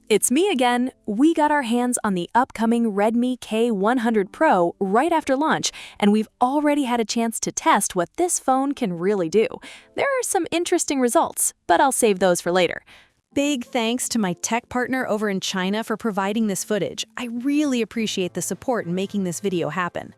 It's me again. We got our hands on the upcoming Redmi K100 Pro right after launch, and we've already had a chance to test what this phone can really do. There are some interesting results, but I'll save those for later. Big thanks to my tech partner over in China for providing this footage. I really appreciate the support in making this video happen.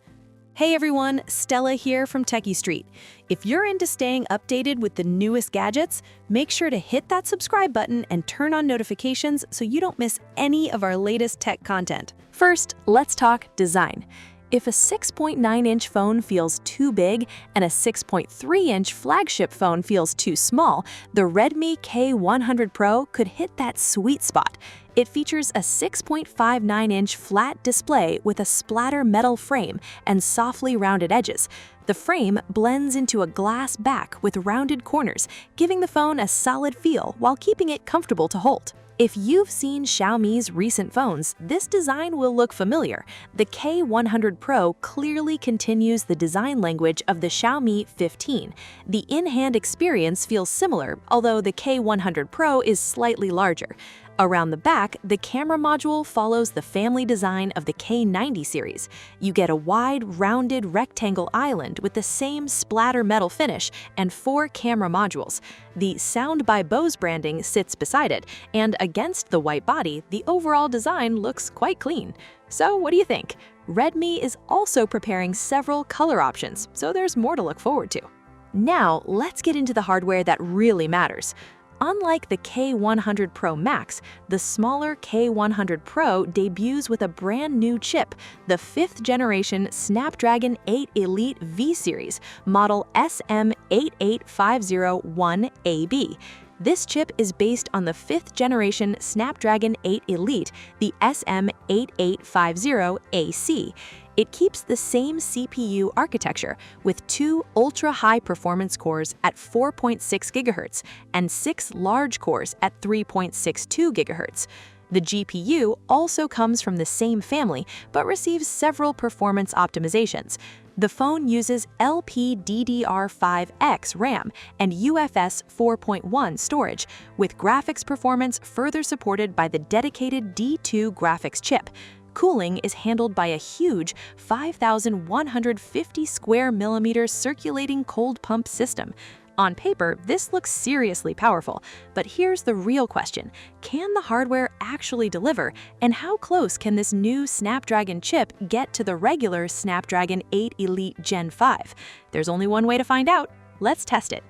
Hey everyone, Stella here from techiestreet. If you're into staying updated with the newest gadgets, make sure to hit that subscribe button and turn on notifications so you don't miss any of our latest tech content. First, let's talk design. If a 6.9-inch phone feels too big and a 6.3-inch flagship phone feels too small, the Redmi K100 Pro could hit that sweet spot. It features a 6.59-inch flat display with a splatter metal frame and softly rounded edges. The frame blends into a glass back with rounded corners, giving the phone a solid feel while keeping it comfortable to hold. If you've seen Xiaomi's recent phones, this design will look familiar. The K100 Pro clearly continues the design language of the Xiaomi 15. The in-hand experience feels similar, although the K100 Pro is slightly larger. Around the back, the camera module follows the family design of the K90 series. You get a wide, rounded rectangle island with the same splatter metal finish and 4 camera modules. The Sound by Bose branding sits beside it, and against the white body, the overall design looks quite clean. So what do you think? Redmi is also preparing several color options, so there's more to look forward to. Now, let's get into the hardware that really matters. Unlike the K100 Pro Max, the smaller K100 Pro debuts with a brand new chip, the 5th generation Snapdragon 8 Elite V Series, model SM88501AB. This chip is based on the 5th generation Snapdragon 8 Elite, the SM8850AC. It keeps the same CPU architecture with 2 ultra-high performance cores at 4.6 GHz and 6 large cores at 3.62 GHz. The GPU also comes from the same family but receives several performance optimizations. The phone uses LPDDR5X RAM and UFS 4.1 storage, with graphics performance further supported by the dedicated D2 graphics chip. Cooling is handled by a huge 5,150 square millimeters circulating cold pump system. On paper, this looks seriously powerful, but here's the real question. Can the hardware actually deliver, and how close can this new Snapdragon chip get to the regular Snapdragon 8 Elite Gen 5? There's only one way to find out. Let's test it.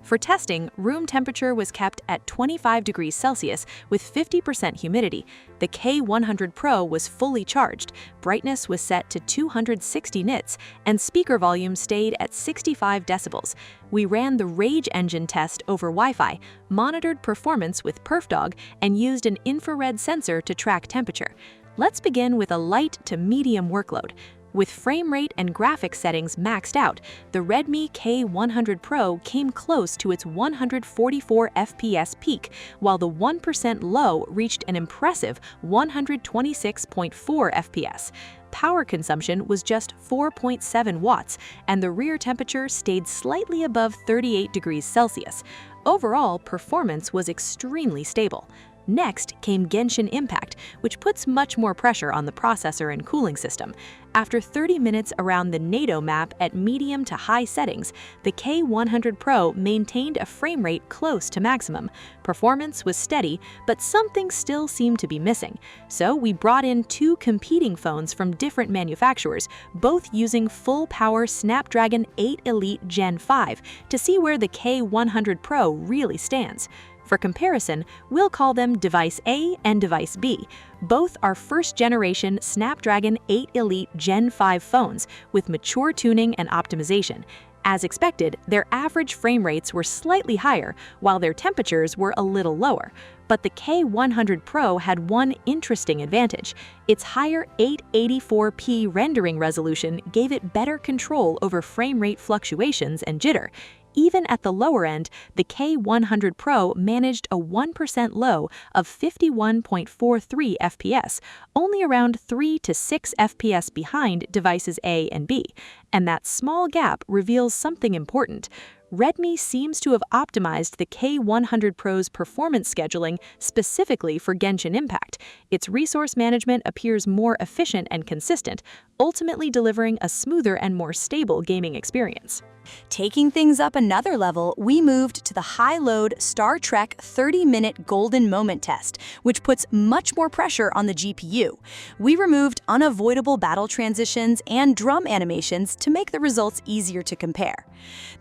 For testing, room temperature was kept at 25 degrees Celsius with 50% humidity. The K100 Pro was fully charged, brightness was set to 260 nits, and speaker volume stayed at 65 decibels. We ran the Rage engine test over Wi-Fi, monitored performance with PerfDog, and used an infrared sensor to track temperature. Let's begin with a light to medium workload. With frame rate and graphics settings maxed out, the Redmi K100 Pro came close to its 144 FPS peak, while the 1% low reached an impressive 126.4 FPS. Power consumption was just 4.7 watts, and the rear temperature stayed slightly above 38 degrees Celsius. Overall, performance was extremely stable. Next came Genshin Impact, which puts much more pressure on the processor and cooling system. After 30 minutes around the NATO map at medium to high settings, the K100 Pro maintained a frame rate close to maximum. Performance was steady, but something still seemed to be missing. So we brought in 2 competing phones from different manufacturers, both using full-power Snapdragon 8 Elite Gen 5, to see where the K100 Pro really stands. For comparison, we'll call them Device A and Device B. Both are first-generation Snapdragon 8 Elite Gen 5 phones with mature tuning and optimization. As expected, their average frame rates were slightly higher, while their temperatures were a little lower. But the K100 Pro had one interesting advantage. Its higher 884p rendering resolution gave it better control over frame rate fluctuations and jitter. Even at the lower end, the K100 Pro managed a 1% low of 51.43 FPS, only around 3 to 6 FPS behind devices A and B. And that small gap reveals something important. Redmi seems to have optimized the K100 Pro's performance scheduling specifically for Genshin Impact. Its resource management appears more efficient and consistent, ultimately delivering a smoother and more stable gaming experience. Taking things up another level, we moved to the high-load Star Trek 30-minute golden moment test, which puts much more pressure on the GPU. We removed unavoidable battle transitions and drum animations to make the results easier to compare.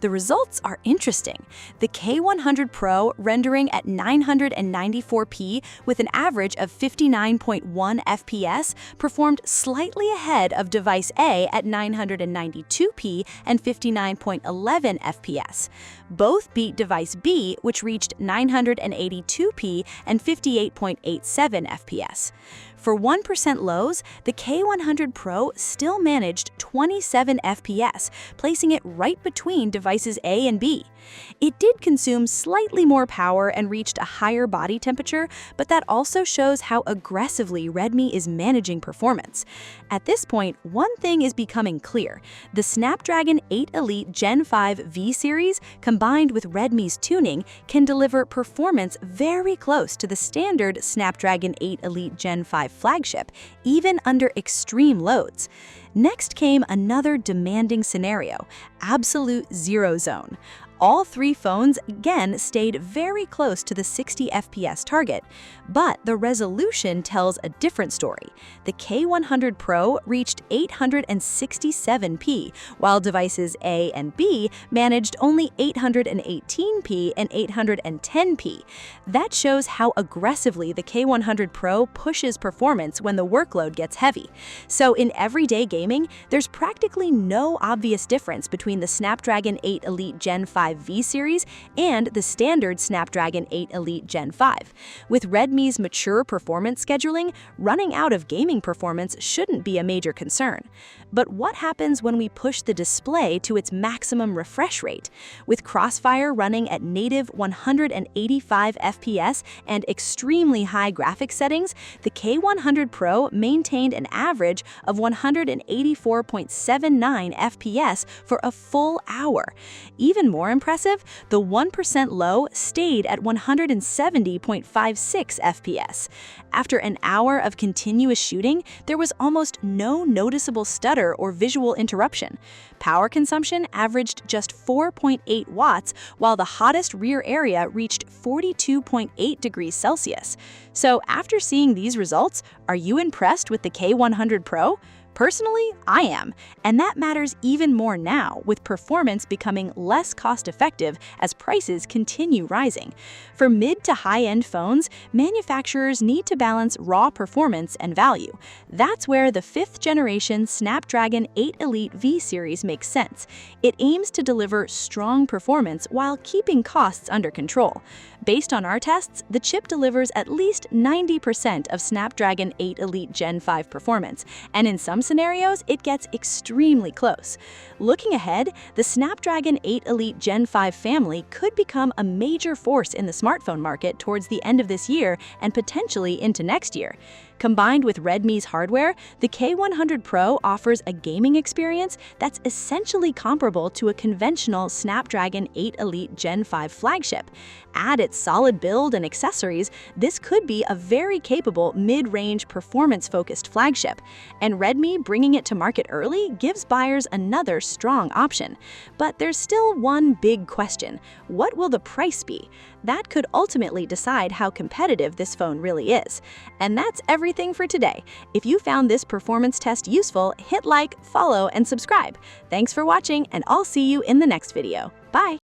The results are interesting. The K100 Pro rendering at 994p with an average of 59.1 FPS performed slightly ahead of device A at 992p and 59.11 FPS. Both beat device B, which reached 982p and 58.87 FPS. For 1% lows, the K100 Pro still managed 27 FPS, placing it right between devices A and B. It did consume slightly more power and reached a higher body temperature, but that also shows how aggressively Redmi is managing performance. At this point, one thing is becoming clear. The Snapdragon 8 Elite Gen 5 V series, combined with Redmi's tuning, can deliver performance very close to the standard Snapdragon 8 Elite Gen 5 flagship, even under extreme loads. Next came another demanding scenario, absolute zero zone. All three phones again stayed very close to the 60 FPS target, but the resolution tells a different story. The K100 Pro reached 867p, while devices A and B managed only 818p and 810p. That shows how aggressively the K100 Pro pushes performance when the workload gets heavy. So in everyday gaming, there's practically no obvious difference between the Snapdragon 8 Elite Gen 5 V series and the standard Snapdragon 8 Elite Gen 5. With Redmi's mature performance scheduling, running out of gaming performance shouldn't be a major concern. But what happens when we push the display to its maximum refresh rate? With CrossFire running at native 185 FPS and extremely high graphics settings, the K100 Pro maintained an average of 184.79 FPS for a full hour. Even more impressive, the 1% low stayed at 170.56 FPS. After an hour of continuous shooting, there was almost no noticeable stutter or visual interruption. Power consumption averaged just 4.8 watts, while the hottest rear area reached 42.8 degrees Celsius. So after seeing these results, are you impressed with the K100 Pro? Personally, I am, and that matters even more now, with performance becoming less cost-effective as prices continue rising. For mid to high-end phones, manufacturers need to balance raw performance and value. That's where the 5th-generation Snapdragon 8 Elite V series makes sense. It aims to deliver strong performance while keeping costs under control. Based on our tests, the chip delivers at least 90% of Snapdragon 8 Elite Gen 5 performance, and in some scenarios, it gets extremely close. Looking ahead, the Snapdragon 8 Elite Gen 5 family could become a major force in the smartphone market towards the end of this year and potentially into next year. Combined with Redmi's hardware, the K100 Pro offers a gaming experience that's essentially comparable to a conventional Snapdragon 8 Elite Gen 5 flagship. Add its solid build and accessories, this could be a very capable mid-range performance-focused flagship. And Redmi bringing it to market early gives buyers another strong option. But there's still one big question: what will the price be? That could ultimately decide how competitive this phone really is. And that's everything for today. If you found this performance test useful, hit like, follow, and subscribe. Thanks for watching, and I'll see you in the next video. Bye!